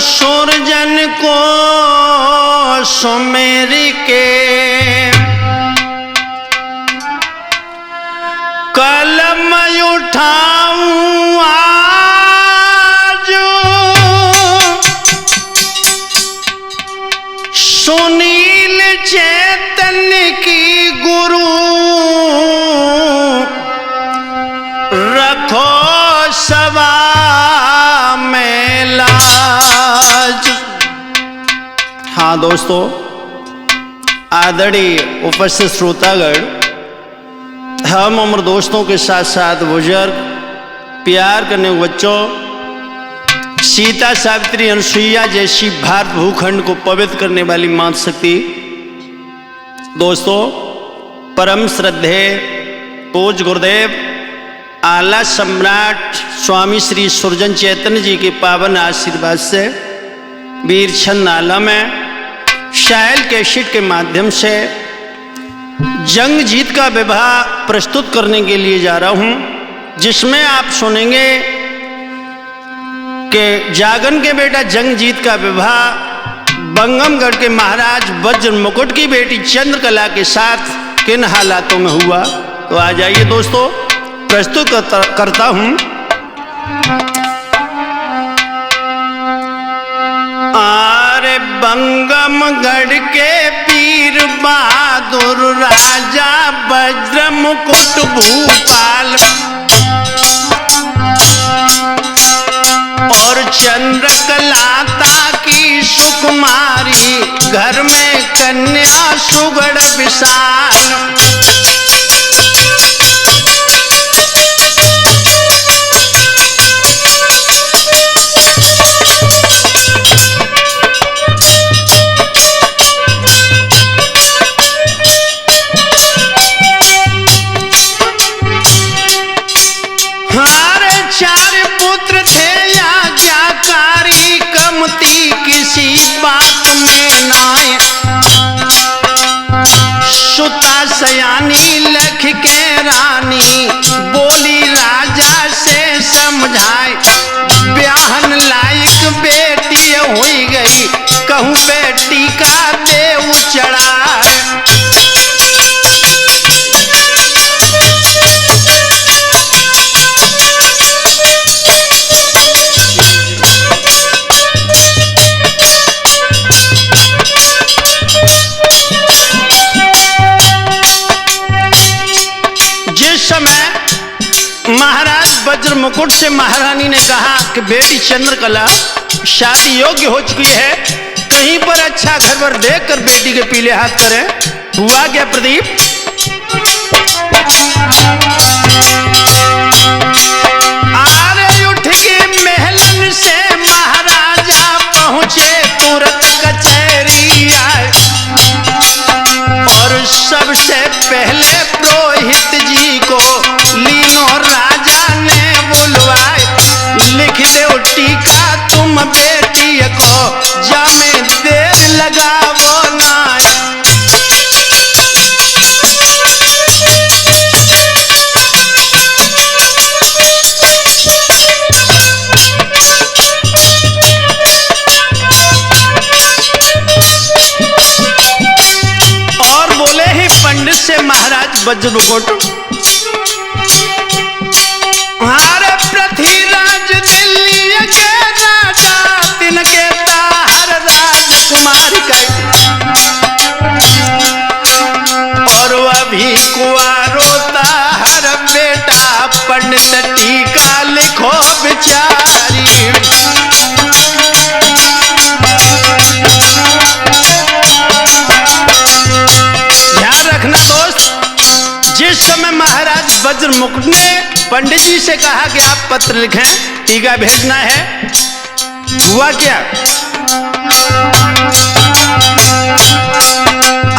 सुरजन को सुमेर के कलम उठाऊं आज, सुनील चैतन्य की गुरु रखो सभा में लाज। हाँ दोस्तों, आदरणीय उपस्थित श्रोतागण, हम उम्र दोस्तों के साथ साथ बुजुर्ग, प्यार करने बच्चों, सीता सावित्री अनुसुईया जैसी भारत भूखंड को पवित्र करने वाली माता शक्ति, दोस्तों परम श्रद्धेय पूज्य गुरुदेव आला सम्राट स्वामी श्री सुरजन चैतन्य जी के पावन आशीर्वाद से वीरचंद आला में शायल कैसेट के माध्यम से जंग जीत का विवाह प्रस्तुत करने के लिए जा रहा हूं, जिसमें आप सुनेंगे कि जागन के बेटा जंग जीत का विवाह बंगमगढ़ के महाराज वज्र मुकुट की बेटी चंद्रकला के साथ किन हालातों में हुआ। तो आ जाइए दोस्तों, प्रस्तुत करता हूं। आरे बंगमगढ़ के पीर बहादुर राजा वज्र मुकुट भूपाल और चंद्रकलाता की सुकुमारी, घर में कन्या सुगढ़ विशाल। किसी बात में नाय सुता सयानी लख के रानी, बोली राजा से समझाए, ब्याहन लायक बेटी हुई गई, कहूँ बेटी का देव चढ़ाए। महाराज वज्र मुकुट से महारानी ने कहा कि बेटी चंद्रकला शादी योग्य हो चुकी है, कहीं पर अच्छा घर पर देखकर बेटी के पीले हाथ करें। हुआ क्या प्रदीप? आरे उठ के महलन से महाराजा पहुंचे, तुरंत कचहरी आए और सबसे पहले पुरोहित जी को लीनो राजा ने बुलवाए, लिख दे टीका तुम बेटी को, जामे देर लगावो ना। और बोले ही पंडित से महाराज वज्र मुकुट, हमारे पृथ्वीराज दिल्ली के राजा, तिनके हर राजकुमारी का, और वह भी कुंवारों हर बेटा, पंडित टीका लिखो बिचारी। ध्यान रखना दोस्त, जिस समय महाराज वज्र मुकुट ने पंडित जी से कहा कि आप पत्र लिखें, टीका भेजना है, हुआ क्या?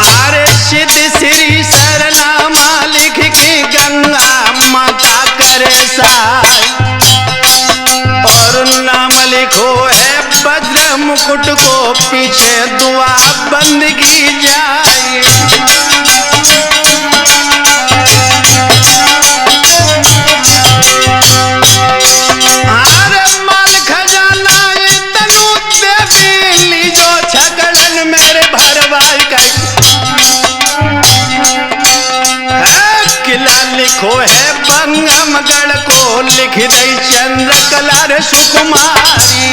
आरे सिद्ध श्री सरनामा लिख के गंगा माता करे सहाय, और नाम लिखो है वज्र मुकुट को, पीछे दुआ बंद की जाए। आरे माल खजाना ये तनु दे देखो है बंगमगढ़ को लिख दई चंद्रकला रे सुकुमारी।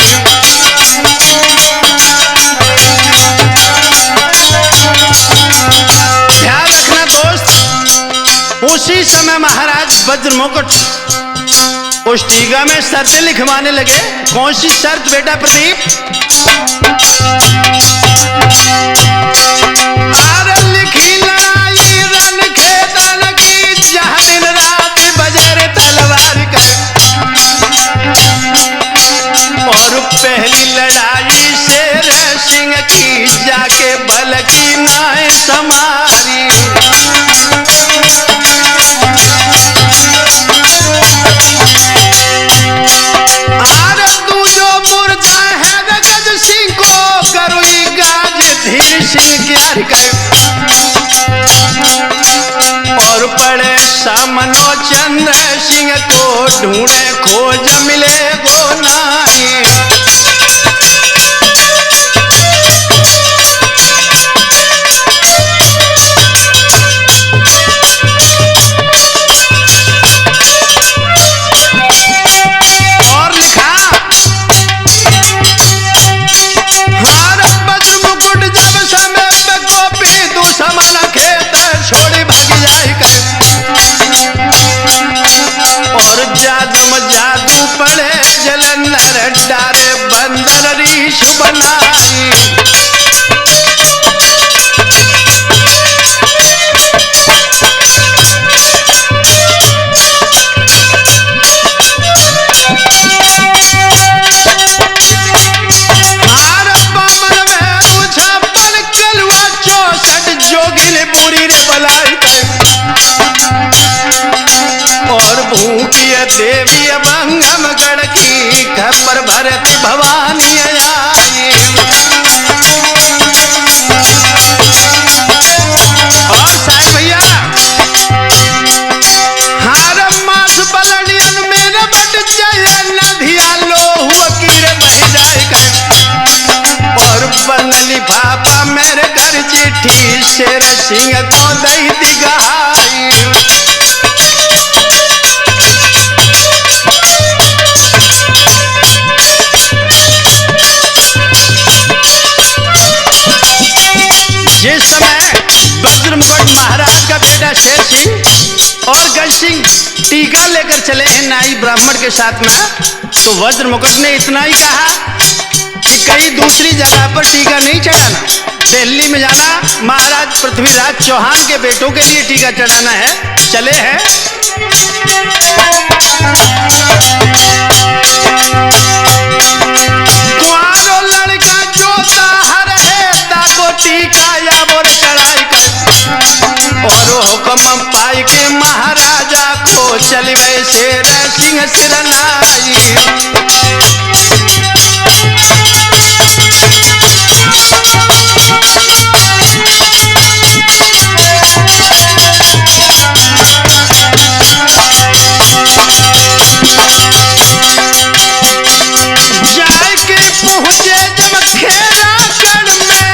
ध्यान रखना दोस्त, उसी समय महाराज वज्र मुकुट उस टीका में शर्तें लिखवाने लगे। कौन सी शर्त बेटा प्रदीप? आर लिखी लड़ाई रन खेतन की, जहां दिन रात बजर तलवार का। और पहली लड़ाई शेर सिंह की, जाके बल की नाय समारी। और पड़े सामनो चंद्र सिंह को, ढूंढे खोज मिले गो नाई। और लिखा हर वज्र मुकुट जब समय पे गोपी तू समन खेत छोड़ी भागी जाई कर। और जादू में जादू पड़े जलंधर, डारे बंदर रीछ बनाई। और भूखिय देवी बंगमगढ़ की, खबर भरती भवानी आई। और साहब भैया हार मास बलड़ियन में रबट जय नदिया लोहुआ कीर बह जाए कर। और बनली भापा मेरे घर चिट्ठी, शेर सिंह को दई दिगाई। जिस समय वज्र मुकुट महाराज का बेटा शेर सिंह और गज सिंह टीका लेकर चले हैं नाई ब्राह्मण के साथ में, तो वज्र मुकुट ने इतना ही कहा कि कहीं दूसरी जगह पर टीका नहीं चढ़ाना, दिल्ली में जाना, महाराज पृथ्वीराज चौहान के बेटों के लिए टीका चढ़ाना है। चले हैं कुआरो लड़का जो ताहर है, ताको टीका या बोर चढ़ाई कर। और हुक्म पाई के महाराजा को, चल गए शेर सिंह सिरनाई। जाके पहुंचे जब खेरा कण में,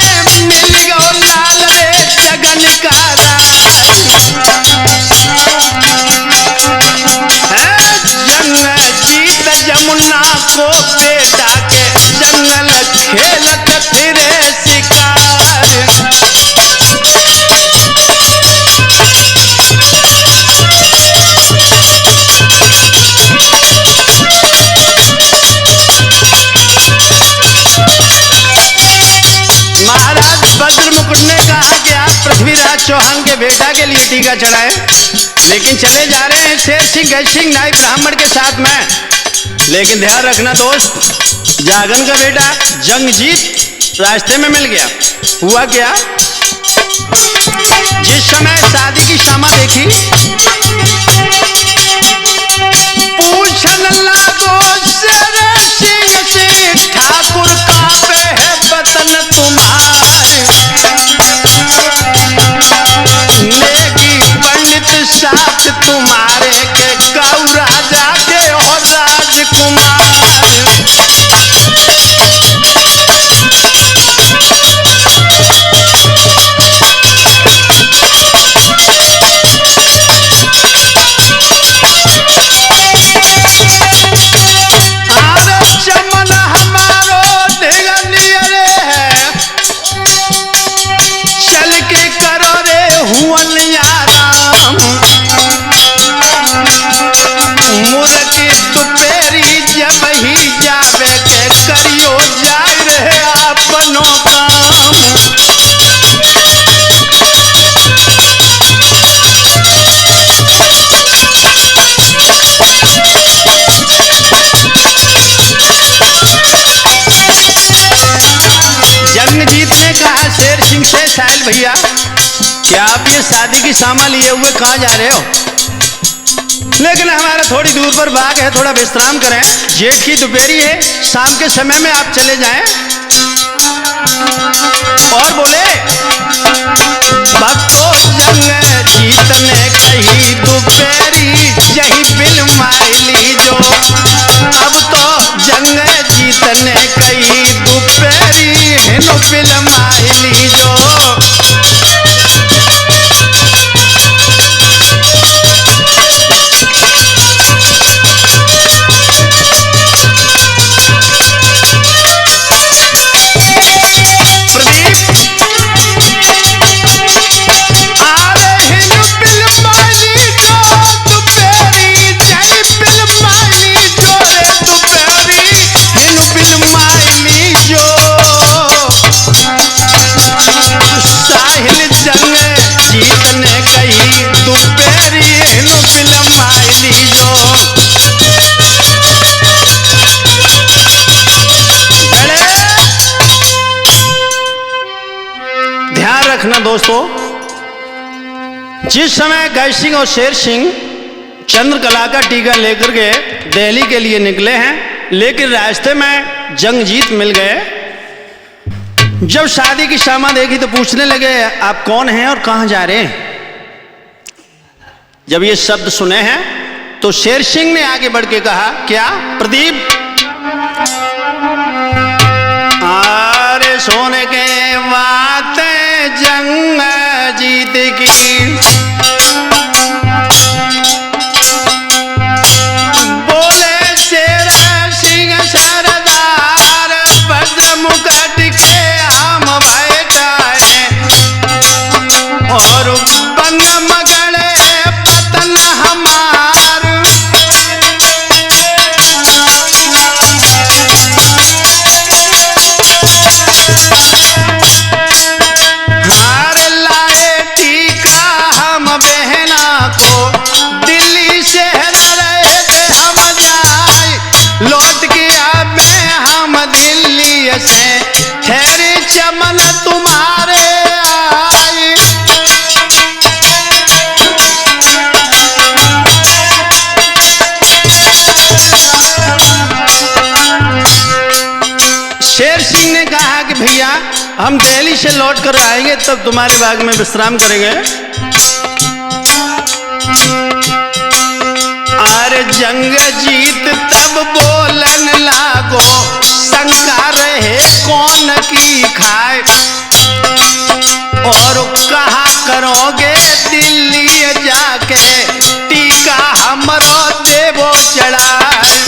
मिल गो लाल रे जगन का जंग जीत जमुना को बेटा के, जंगल खेलत फिरे शिकार। महाराज वज्र मुकुट ने कहा कि आप पृथ्वीराज चौहान के बेटा के लिए टीका चढ़ाएं, लेकिन चले जा रहे हैं शेर सिंह गज सिंह नाई ब्राह्मण के साथ में। लेकिन ध्यान रखना दोस्त, जागन का बेटा जंगजीत रास्ते में मिल गया। हुआ क्या, जिस समय शादी की शामा देखी, पूछन लागो शेर सिंह से, ठाकुर कहाँ पे है वतन तुम्हारे। नेगी पंडित साथ तुम्हारे के, गौ राजा के और राजकुमार। भैया क्या आप ये शादी की सामान लिए हुए कहाँ जा रहे हो? लेकिन हमारा थोड़ी दूर पर बाग है, थोड़ा विश्राम करें, जेठ की दोपहरी है, शाम के समय में आप चले जाएं। और बोले भक्तों जंग जीतने कही दोपहरी यही बिल माइली जो, अब तो जंग जीतने कही दोपहरी हिनो बिल माइली जो। रखना दोस्तों, जिस समय गज सिंह और शेर सिंह चंद्रकला का टीका लेकर के दिल्ली के लिए निकले हैं, लेकिन रास्ते में जंगजीत मिल गए। जब शादी की सामान देखी तो पूछने लगे आप कौन हैं और कहां जा रहे हैं। जब ये शब्द सुने हैं तो शेर सिंह ने आगे बढ़ के कहा क्या प्रदीप, अरे सोने के बातें जंग जीत की, बोले शेर सिंह सरदार भद्र मुकुट के हम बैठाए, और बन मगड़े पतन हमार, से ठहरे चमन तुम्हारे आए। शेर सिंह ने कहा कि भैया हम दिल्ली से लौट कर आएंगे तब तुम्हारे बाग में विश्राम करेंगे। अरे जंग जीत तब बोलन लागो, शंका रहे कौन की खाए, और कहा करोगे दिल्ली जाके टीका हमरो देवो चढ़ाए।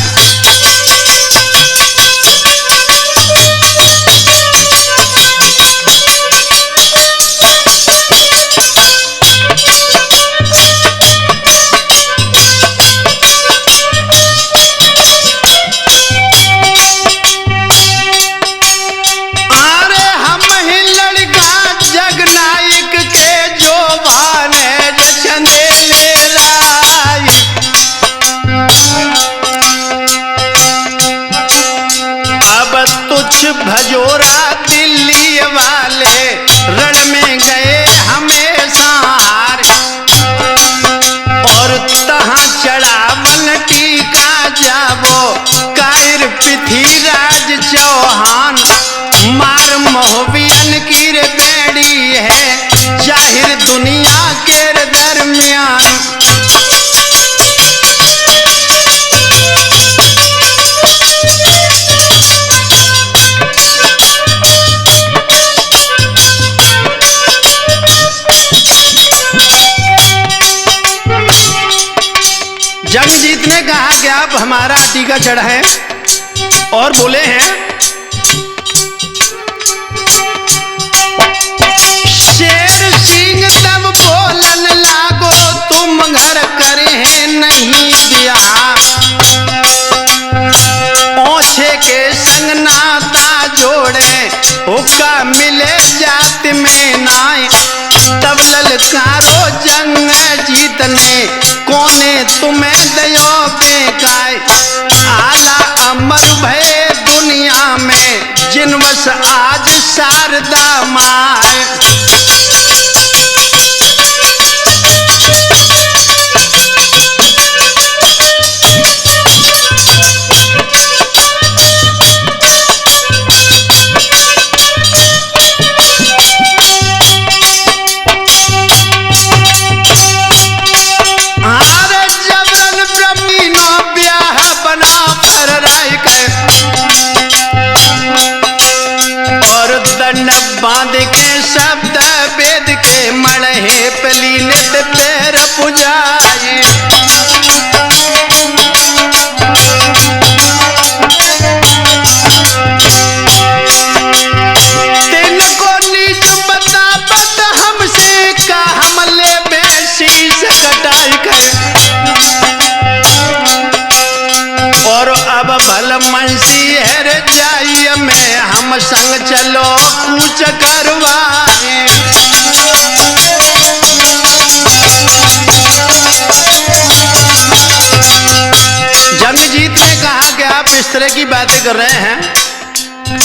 भजोरा दिल्ली वाले रण में गए हमेशा हार, और तहां चढ़ावन टीका जाबो कायर पृथ्वीराज चौहान, मार मोहबियन की रे बेड़ी है जाहिर दुनिया के दरमियान। जंगजीत ने कहा कि आप हमारा टीका चढ़ाएं, और बोले हैं शेर सिंह तब बोलन लागो तुम घर करे हैं नहीं ब्याह, ओछे के संग नाता जोड़े हुक्का मिले जात में नाय, तब ललकारो जंग जीतने कोने तुम्हें दयो बेकाय, आला अमर भय दुनिया में जिनवस आज शारदा माय। मुंशी हर जाइए में हम संग चलो कूच करवाए। जंगजीत ने कहा कि आप इस तरह की बातें कर रहे हैं,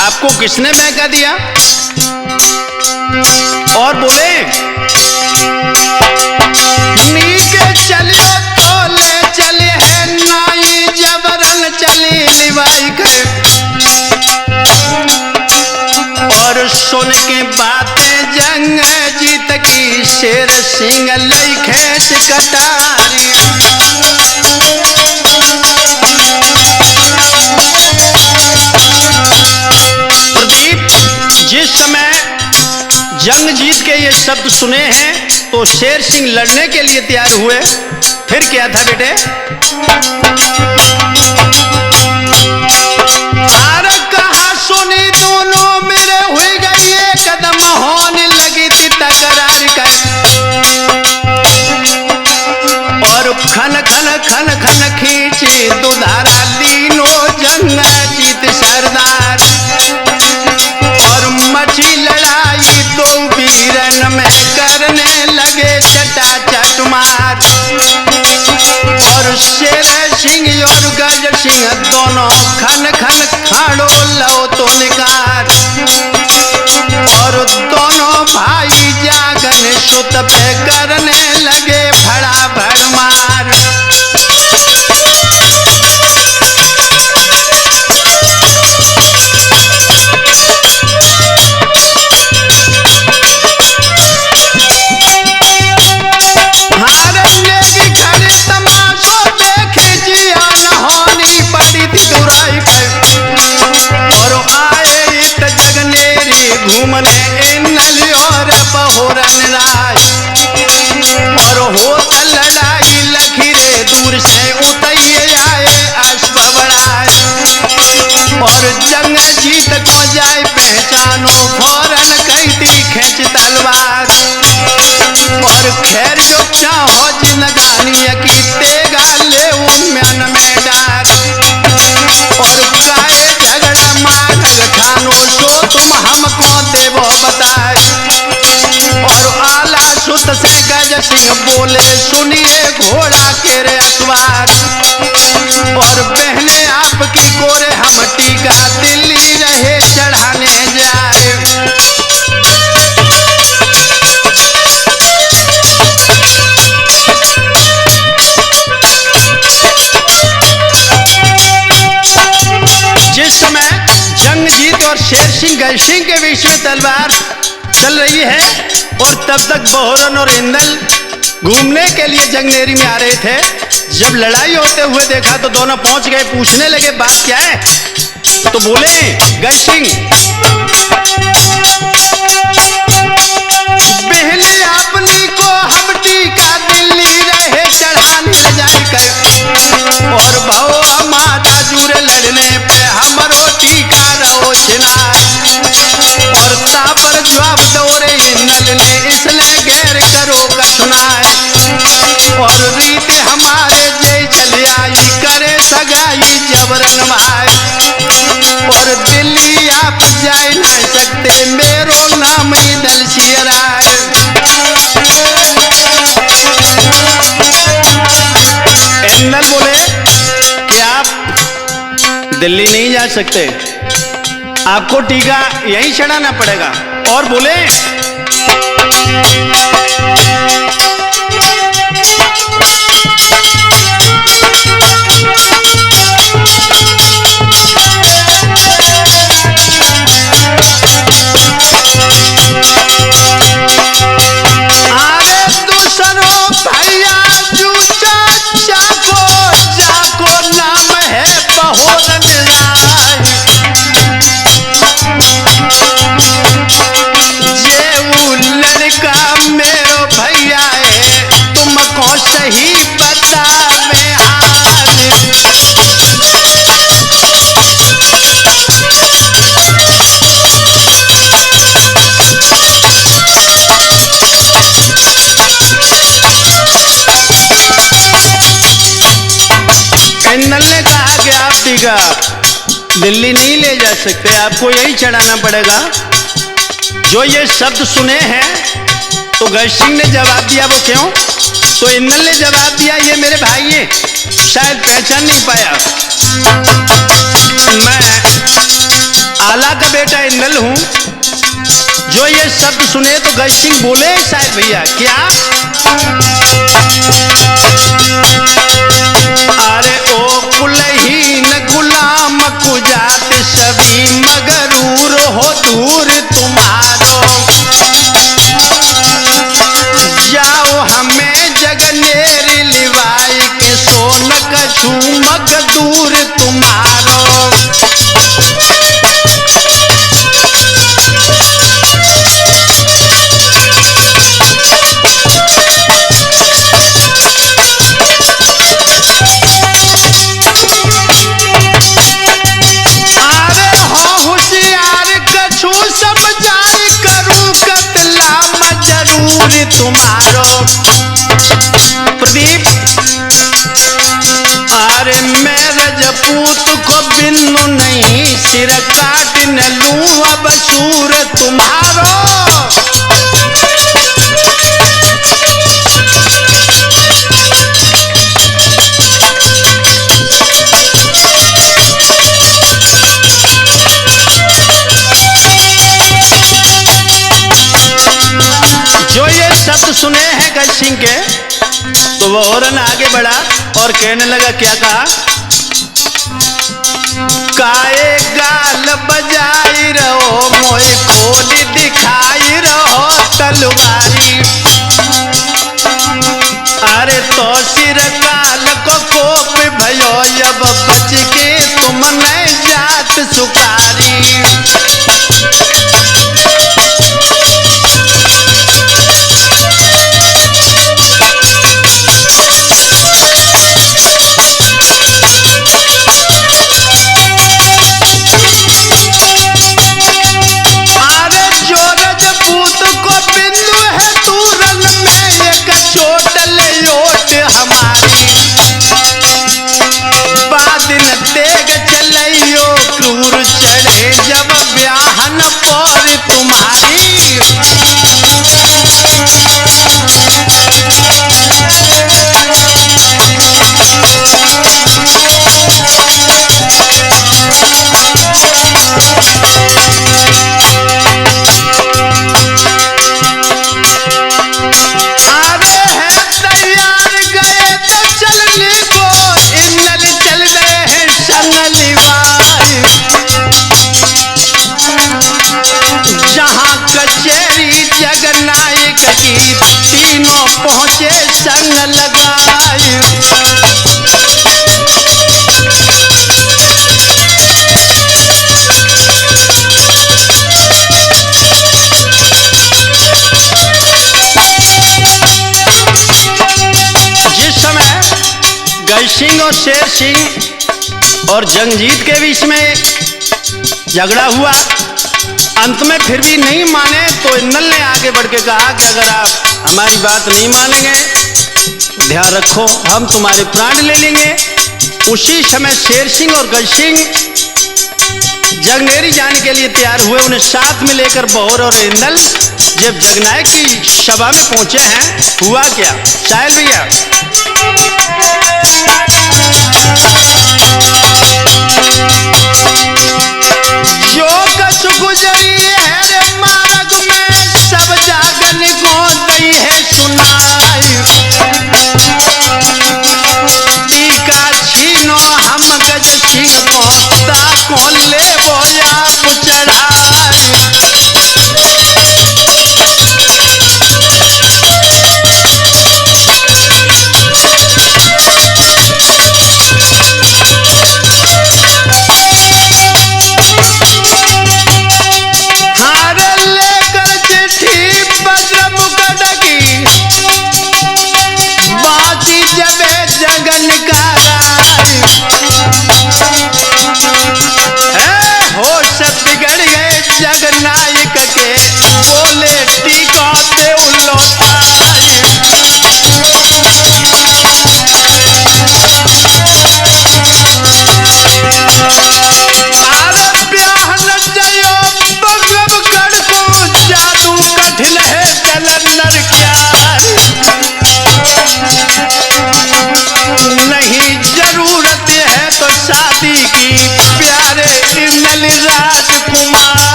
आपको किसने बहका दिया? और बोले नीके चलियो तो ले चले है नाई जबरन चली लिवाई के। और सुन के बातें जंगजीत की शेर सिंह लई खेच कटारी। जिस समय जंगजीत के ये शब्द सुने हैं तो शेर सिंह लड़ने के लिए तैयार हुए। फिर क्या था बेटे? अरे कहा सुनी दोनों मेरे हुई गई एक कदम होने लगी थी तकरार का। और खन खन खन खन खींची दुधारा लीनो जंगजीत सरदार। मची लड़ाई तो वीरन में करने लगे चटा चट मार। और शेर सिंह और गज सिंह दोनों खन खन खाड़ो लो तो निकार। और दोनों भाई जागन सुत पे करने लगे भड़ा भड़ मार। घूमने नली और बहोरन राय। और होत लड़ाई लखीरे दूर से उतैये आए अश्वबड़ाए। और जंगजीत को जाए पहचानो फौरन कहती खेच तलवार। और खैर जो चाहो जिंदगानी की तेगा ले म्यान में डार। और काए झगड़ा मानग ठानो सो तुम हमको देवो बताए। और आला सुत से गज सिंह बोले सुनिए घोड़ा के रे अखबार। और बहने आपकी कोरे हम टीका दिल्ली रहे चढ़ाने जाए। जिस समय जंगजीत और शेर सिंह गज सिंह के बीच में तलवार चल रही है और तब तक बहोरन और इंदल घूमने के लिए जंगनेरी में आ रहे थे। जब लड़ाई होते हुए देखा तो दोनों पहुंच गए। पूछने लगे बात क्या है? तो बोले गज सिंह बहने अपनी को हम टीका दिल्ली रहे चढ़ाने ले जाए कर। और भाव हमारा जुड़े लड़ने पे हमरो टीका रहो छिनार। और तापर जवाब दौरे नल ने इसने गैर करो कसनाए। और रीत हमारे जय चल आई करे सगाई जबरन भाई। और दिल्ली आप जाए ना सकते मेरो नाम दल सियराय। इंदल बोले कि आप दिल्ली नहीं जा सकते, आपको टीका यहीं चढ़ाना पड़ेगा। और बोले सही बतावे हाल। इंदल ने कहा कि आप टीका दिल्ली नहीं ले जा सकते, आपको यही चढ़ाना पड़ेगा। जो ये शब्द सुने हैं तो गज सिंह ने जवाब दिया, वो क्यों? तो इंदल ने जवाब दिया, ये मेरे भाई हैं, शायद पहचान नहीं पाया, मैं आला का बेटा इंदल हूं। जो ये शब्द सुने तो गज सिंह बोले, शायद भैया क्या? अरे ओ कुलहीन गुलाम कुजात सभी मगरूर हो दूर तुम्हारो, जाओ हमें जगनेरी लिवाई के सोन कछु मग दूर तुम्हारो। तुम्हारो प्रदीप, अरे मैं रजपूत को बिन्नु नहीं सिर काट न लूं अब सूर तुम्हारो। शब्द सुने हैं गज सिंह के तो वो औरन आगे बढ़ा और कहने लगा, क्या कहा? काए गाल बजाई रहो मोए खोल दिखाई रहो तलवारी, अरे तो सिर काल को कोप भयो अब बच के तुम नहीं जात सुकारी। जब ब्याहन पर तुम्हारी, अरे है तैयार गए तो चलने को, इंदल चल गए हैं संगली भाई, जहां कचेरी जगनायक की तीनों पहुंचे संग लगाए। जिस समय गज सिंह और शेर सिंह और जंगजीत के बीच में झगड़ा हुआ, अंत में फिर भी नहीं माने तो इंदल ने आगे बढ़ के कहा कि अगर आप हमारी बात नहीं मानेंगे, ध्यान रखो हम तुम्हारे प्राण ले लेंगे। उसी समय शेर सिंह और गज सिंह जगनेरी जाने के लिए तैयार हुए। उन्हें साथ में लेकर बहोर और इंदल जब जगनायक की सभा में पहुंचे हैं, हुआ क्या साहिल भैया? जो कछ गुजरी है रे मार्ग में, सब जागन को दई है सुनाई, टीका छीनो हम गज सिंह को ताको ले वो आप चढ़ाई।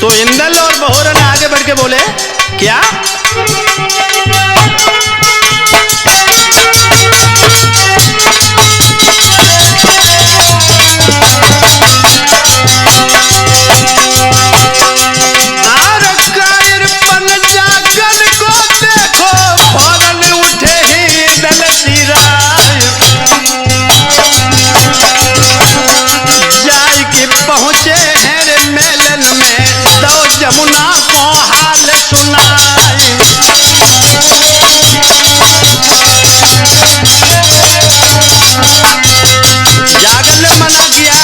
तो इंदल और बहोरन आगे बढ़ के बोले क्या? पहुंचे हैं रे मेलन में, तो जमुना को हाल सुनाए। जागल ने मना किया।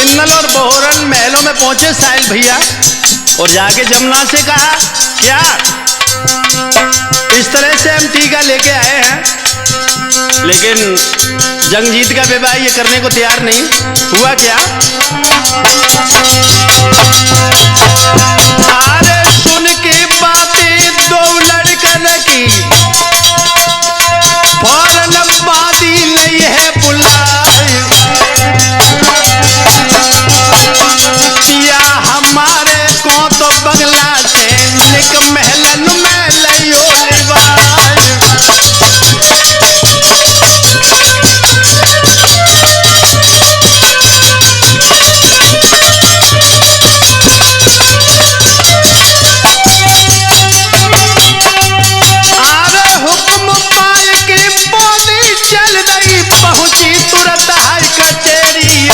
इंदल और बहोरन महलों में पहुंचे साहिल भैया, और जाके जमुना से कहा क्या इस तरह से हम टीका लेके आए हैं, लेकिन जंगजीत का विवाह ये करने को तैयार नहीं हुआ। क्या? अरे सुन के बातें दो लड़कन की, फौरन बादी नहीं है बुलाए। पिया हमारे को तो बंगला से निक महलन में लियो लिवाए। पहुंची तुरंत हाई कचेरी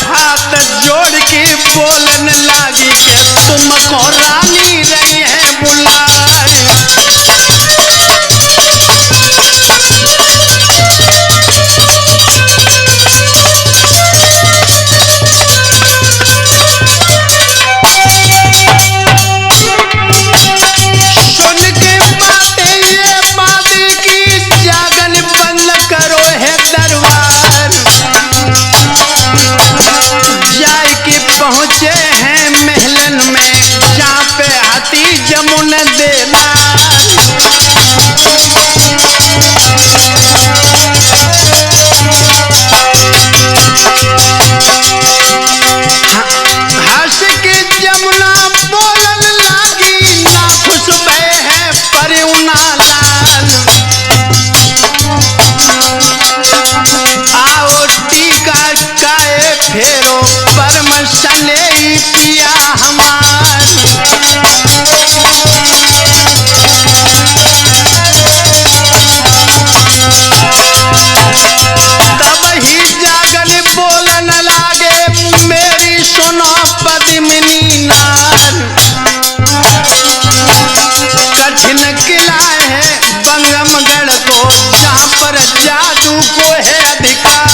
हाथ जोड़ के बोलने लगी के तुमको रानी रही है बुलाए। पहुंचे हैं महलन में, जहाँ पे हाथी जमुन देना। हंस के जमुना बोलन लागी, ना खुश भय है परिउना लाल। आओ टीका काए फेरो परम सने पिया हमार। तब ही जागल बोलन लागे मेरी सुनो पद्मिनी नार। कठिन किला है बंगमगढ़ को, जहाँ पर जादू को है अधिकार।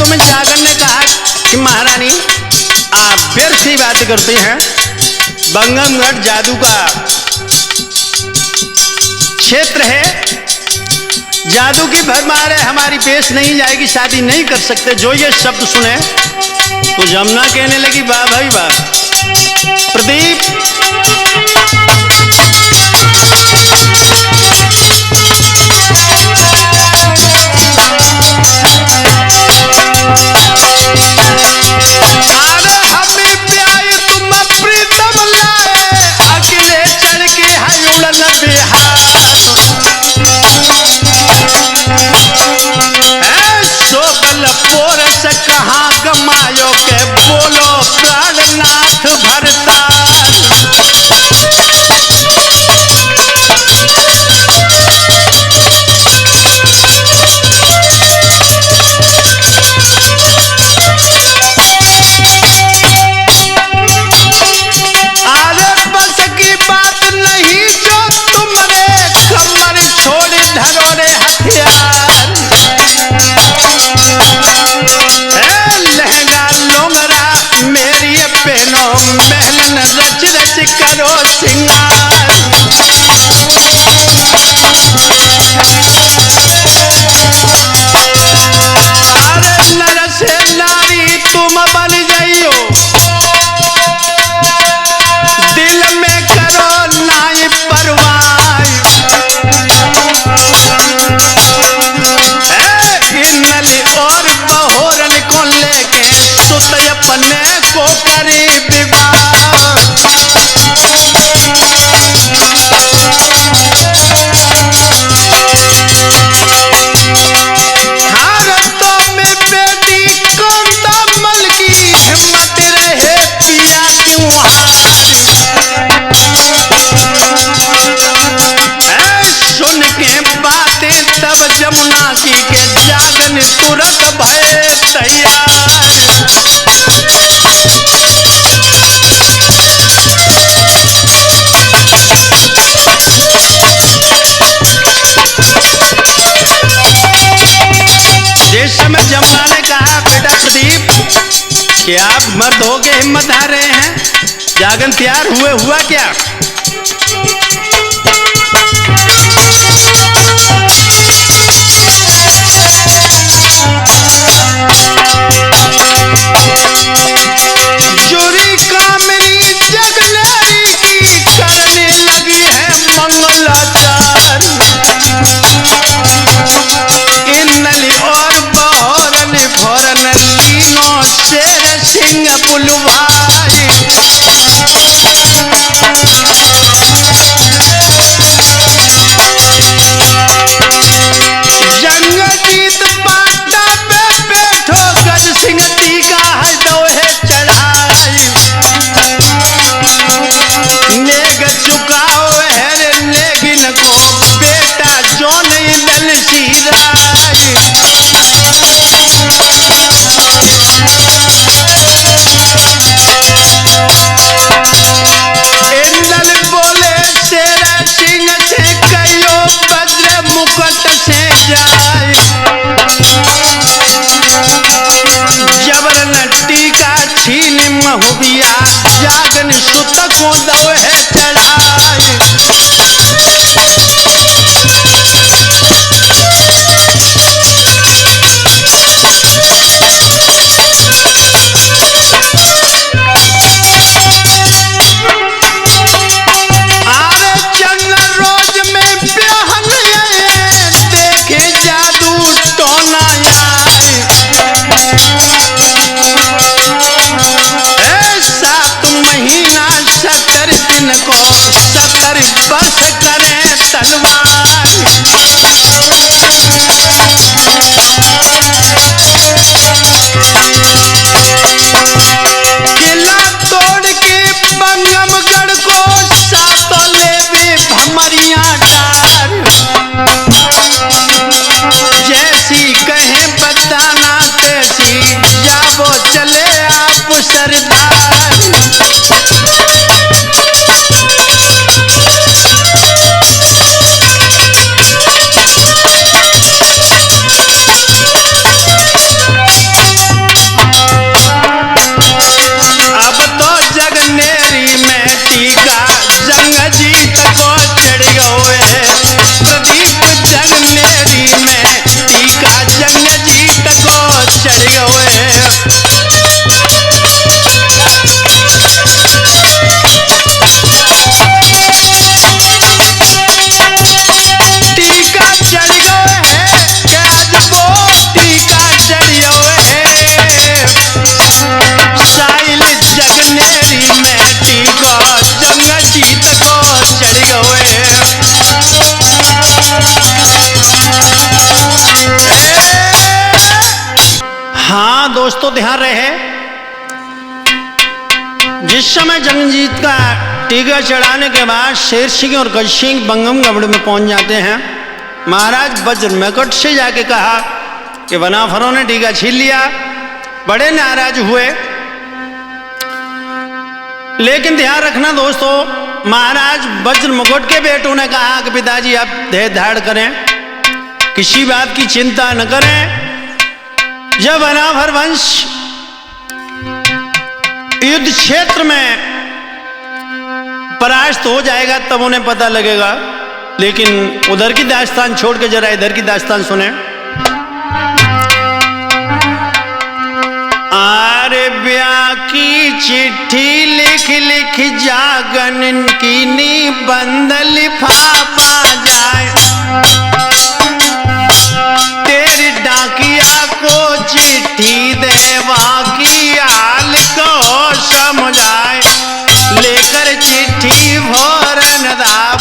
में जागन ने कहा कि महारानी आप व्यर्थ ही बात करते हैं, बंगमगढ़ जादू का क्षेत्र है, जादू की भरमार है, हमारी पेश नहीं जाएगी, शादी नहीं कर सकते। जो ये शब्द सुने तो जमुना कहने लगी वाह भाई वाह। प्रदीप कहाँ कमायो के बोलो प्राणनाथ भरता। अरे बस की बात नहीं जो तुमरे कमर छोड़ धरो रे हथियार। लहंगा लोंगरा को करे विवाह। हारतों में बेटी कांतामल की हिम्मत रहे पिया क्यों हार। सुन के बातें तब जमुना की के जागन तुरंत भय तैयार। जिस समय जमुना ने कहा बेटा प्रदीप कि आप मर्द हो के हिम्मत हार रहे हैं, जागन तैयार हुए, हुआ क्या? जुरी कामिनी जगलेरी की करने लगी है मंगलाचार। इन्नली और बहरन भरन तीनों शेर सिंह बुलवाई। जंग जीत बाटा पे बैठो गज सिंह टीका है दोहे चढ़ाई। नेग चुकाओ है लेकिन को बेटा जो नहीं दल सीराई। इंदल बोले शेर सिंह से कहियो बज्र मुकुट से जाए। जबर न टीका छीन महुबिया जागन सुत को दोहे चढ़ाए। आरे चंद्र रोज में ब्याहन देखे जादू टोना आए। 7 महीना 70 दिन को 70 वर्ष करे तलवार। किला तोड़ के बंगमगढ़ को सातों लेवे भमरिया डार। जैसी कहे बताना तैसी जाबो चले आप सरदार। अब तो जगनेरी में टीका जंग जीत को चढ़ गए। प्रदीप जगनेरी में टीका जंग जीत को चढ़ गए। टीका चढ़ गए हैं कि आज वो टीका चढ़ गए। साइल जगनेरी में टीका जंग जीत को चढ़ गए। हाँ दोस्तों ध्यान रहे, जिस समय जंगजीत का टीका चढ़ाने के बाद शेर सिंह और गज सिंह बंगमगढ़ में पहुंच जाते हैं। महाराज वज्र मुकुट से जाके कहा कि वनाफरों ने टीका छीन लिया। बड़े नाराज हुए। लेकिन ध्यान रखना दोस्तों, महाराज वज्र मुकुट के बेटों ने कहा कि पिताजी आप धैर्य धारण करें, किसी बात की चिंता न करें। जब वनाफर वंश युद्ध क्षेत्र में परास्त हो जाएगा तब उन्हें पता लगेगा। लेकिन उधर की दास्तान छोड़ के जरा इधर की दास्तान सुने। आरे ब्याह की चिट्ठी लिख लिख जागन की निबंध लिफाफा जाए। डाकिया को चिट्ठी देवा की हाल को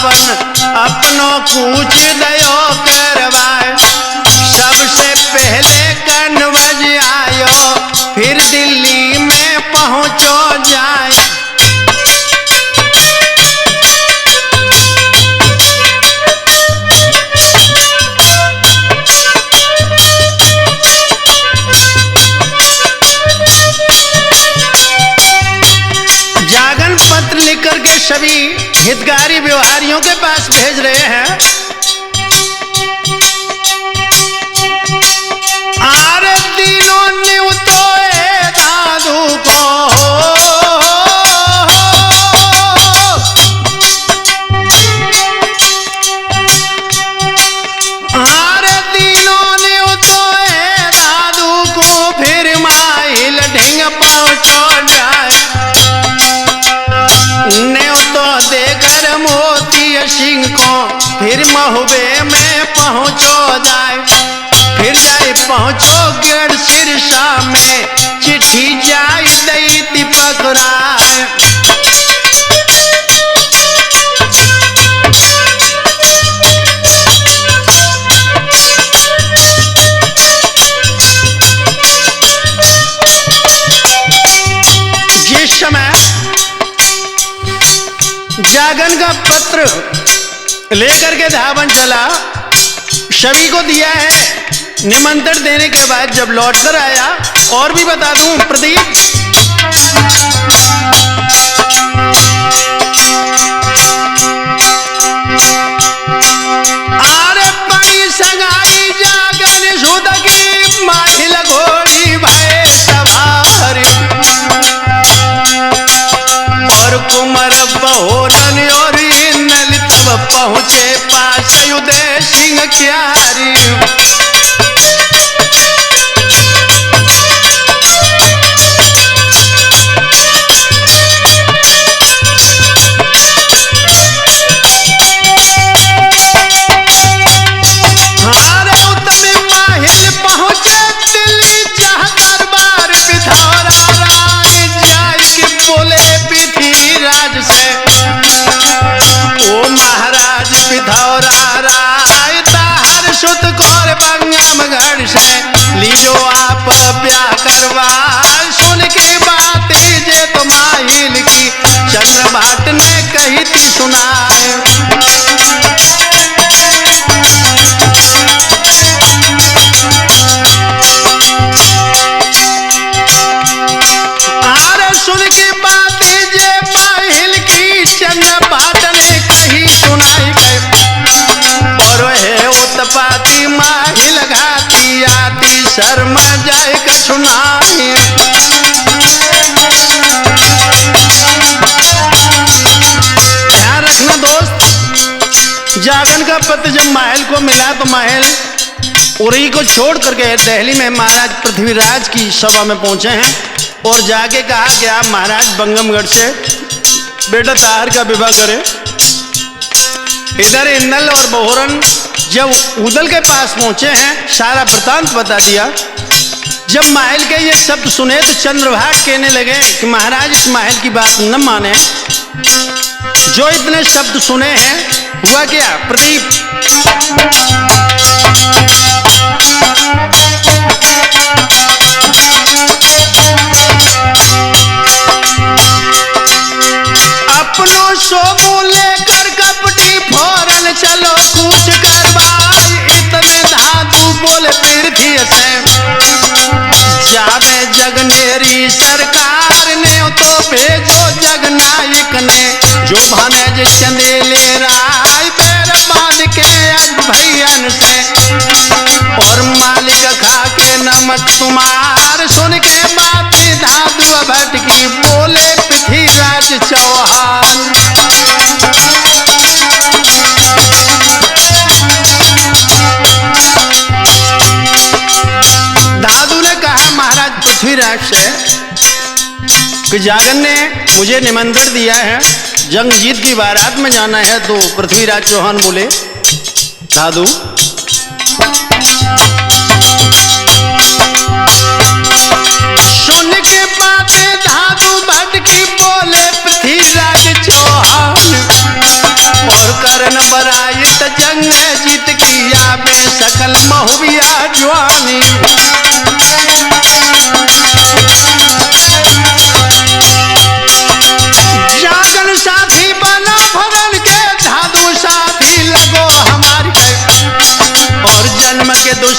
पावन अपनों कूच दयो करवाए। सबसे पहले कनवज आयो फिर दिल्ली में पहुंचो जाए। जागन पत्र लिख करके सभी हितकारी व्यवहारियों के पास भेज रहे हैं। आरे तीनों न्यूतोए दादू को आरे तीनों न्यूतोए दादू को फिर माहिल ढिंग पहुंचो जाए। न्योतो देकर मोती सिंह को फिर महुबे में पहुंचो जाए। फिर जाए पहुंचो गढ़ सिरसा में चिट्ठी जाई दैती पकड़ाए। जिस समय जागन का पत्र लेकर के धावन चला, सभी को दिया है। निमंत्रण देने के बाद जब लौट कर आया, और भी बता दूं प्रदीप, आरे पाई संगाई जागन सुध की माहिल घोड़ी भय सवार। और कुमार बहोरन और नल तब पहुंचे पास उदय सिंह क्यारी। लीजो आप प्या करवा सुन की बात जे तो माहिल की चंद्र भाट ने कही थी सुनाए। आरे सुन की बात जे माहिल की चंद्र भाट ने कही सुनाई गए। और है उत्पाती माहिल घाती आती शर्मा जाए का सुनाई। ध्यान रखना दोस्त, जागन का पत्र जब महल को मिला तो महल उरी को छोड़ करके दिल्ली में महाराज पृथ्वीराज की सभा में पहुंचे हैं। और जाके कहा कि आप महाराज बंगमगढ़ से बेटा तार का विवाह करें। इधर इंदल और बहोरन जब उदल के पास पहुंचे हैं, सारा वृतांत बता दिया। जब महल के ये शब्द सुने तो चंद्रभाट कहने लगे कि महाराज इस महल की बात न माने। जो इतने शब्द सुने हैं, हुआ क्या प्रदीप? अपनों सोमू लेकर कपटी फौरन चलो कूच करवाई। इतने धातु बोले पृथ्वी से जावे जगनेरी सरकार ने तो भेजो जगनायक ने। जो भाने चंदेले राय पैर बांध के आज भैयन से। और मालिक खा के नमक तुम्हार सुन के बात धातु भटकी बोले पृथ्वीराज चौहान। दादू ने कहा महाराज पृथ्वीराज से कि जागन ने मुझे निमंत्रण दिया है, जंगजीत की बारात में जाना है। तो पृथ्वीराज चौहान बोले दादू सुन के बातें धादू भटकी बोले पृथ्वीराज चौहान। और कर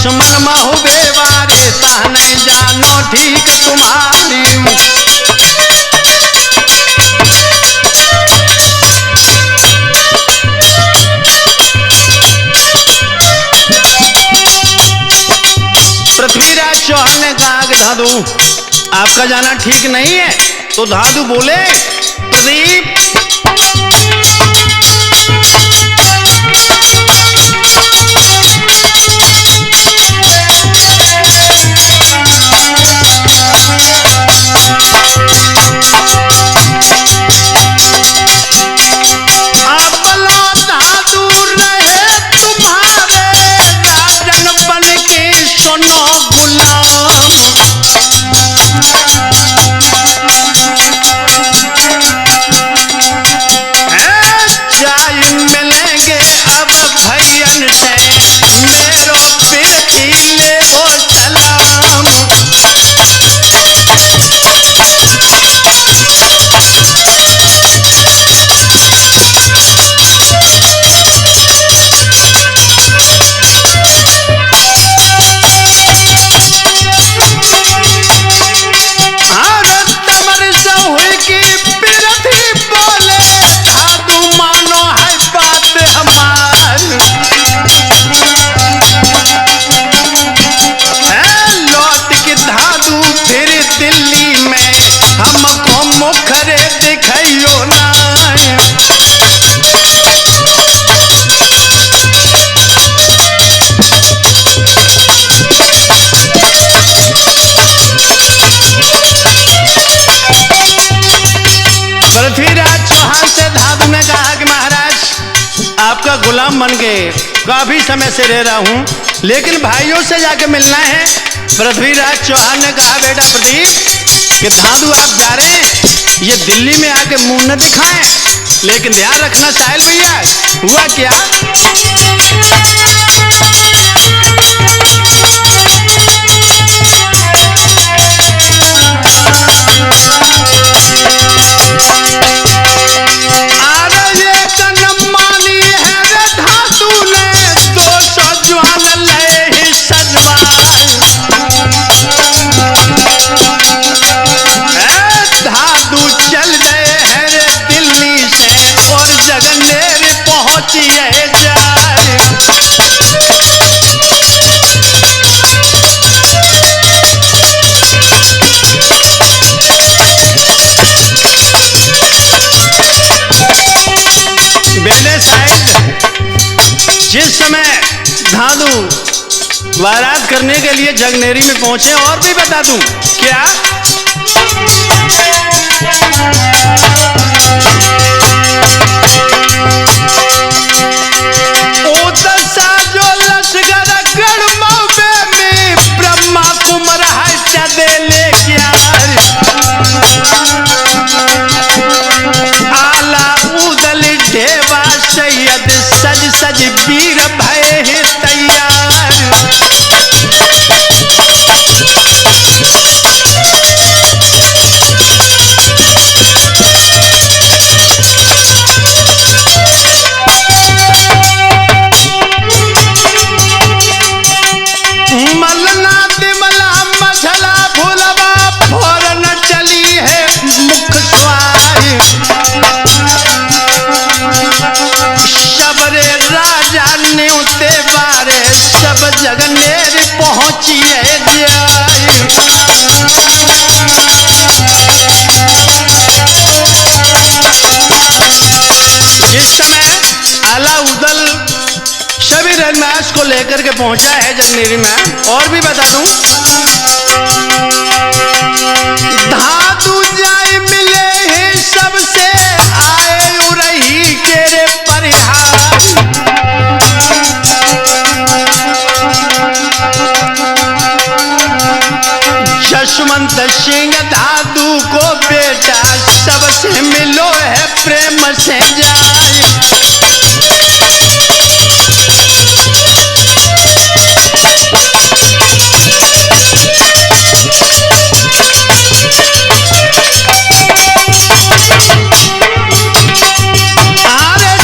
दुश्मन महु बेवारे ता नहीं जानो ठीक तुम्हारी। पृथ्वीराज चौहान ने कहा कि धाधु आपका जाना ठीक नहीं है। तो धाधु बोले प्रदीप आपका गुलाम बन के काफी समय से रह रहा हूं, लेकिन भाइयों से जाके मिलना है। पृथ्वीराज चौहान ने कहा बेटा प्रदीप कि धाधु आप जा रहे हैं, ये दिल्ली में आके मुंह न दिखाएं, लेकिन ध्यान रखना साहिल भैया हुआ क्या। जिस समय धाधु वारात करने के लिए जगनेरी में पहुंचे, और भी बता दूं क्या, उदसा जो लश्कर गढ़मौबे में ब्रह्मा कुमार हत्या दे ले क्या, आला उदल ढेवा सैयद सज सज वीर भय है तैयार। मलना दिमला मझला भूलवा फोरन चली है मुख स्वार, सबरे राजा न्योते बारे सब जगनेर पहुंचिए जाए। जिस समय आला उदल सभी रंगनाश को लेकर के पहुंचा है जगनेरी में, और भी बता दूं धाधु जाए मिले हैं सबसे आए उरही के रे परिहार। जसवंत सिंह धाधु को बेटा सबसे मिलो है प्रेम से जाए।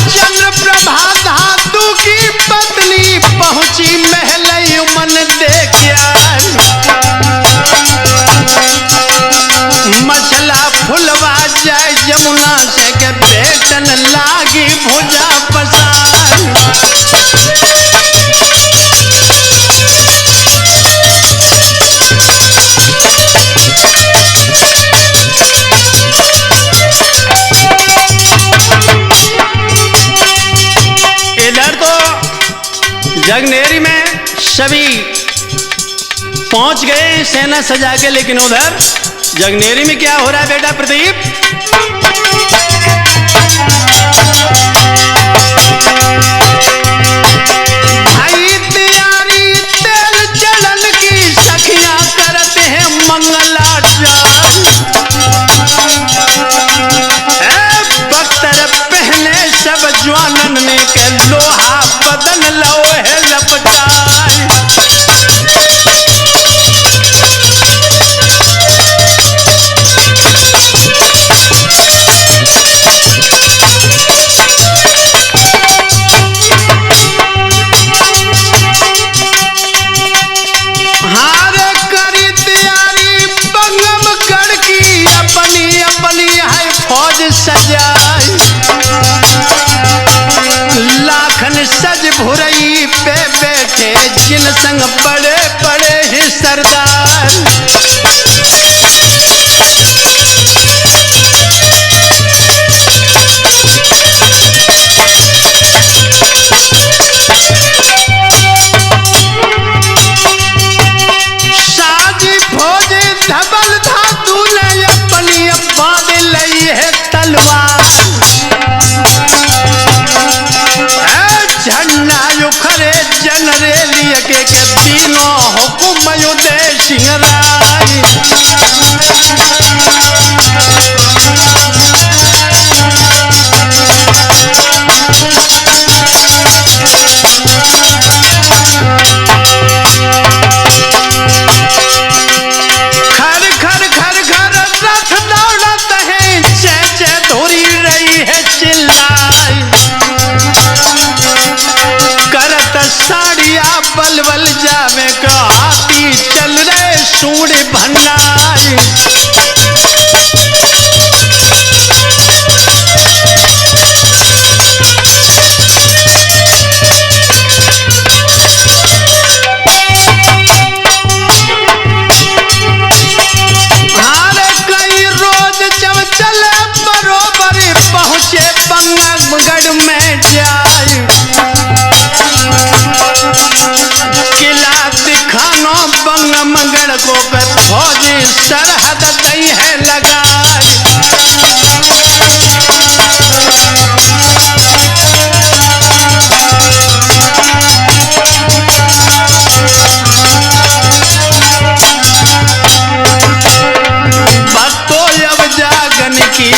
चंद्र प्रभा धाधु की पत्नी पहुंची महल मन कमला फुलवा जाए जमुना से के बेटन लागी भुजा पसार। इधर तो जगनेरी में सभी पहुंच गए सेना सजा के, लेकिन उधर जगनेरी में क्या हो रहा है बेटा प्रदीप? भाई तैयारी तेल चढ़न की सखियां करते हैं मंगलाचार। बख्तर पहने सब जवानन ने के लोहा बदन लो है लपटार। सजाई लाखन सज भुरई पे बैठे जिन संग बड़े बड़े ही सरदार। साजी भोज धबल धातु ने अपनी बांध लई है तलवार। झंडा उखरे जनरेलिय के तीनों हुकुम उदय सिंह राय। खर खर खर खर रथ दौड़त है, जय जय धोरी रही है चिल्लाई। करत साड़िया बल बल जावे का हाथी चल रहे सूढ़ भंडाई। पहुंचे बंगमगढ़ में जाए, किला दिखानो बंगमगढ़ को फौजी सरहद दई है लगाए। भक्तों अब जागन की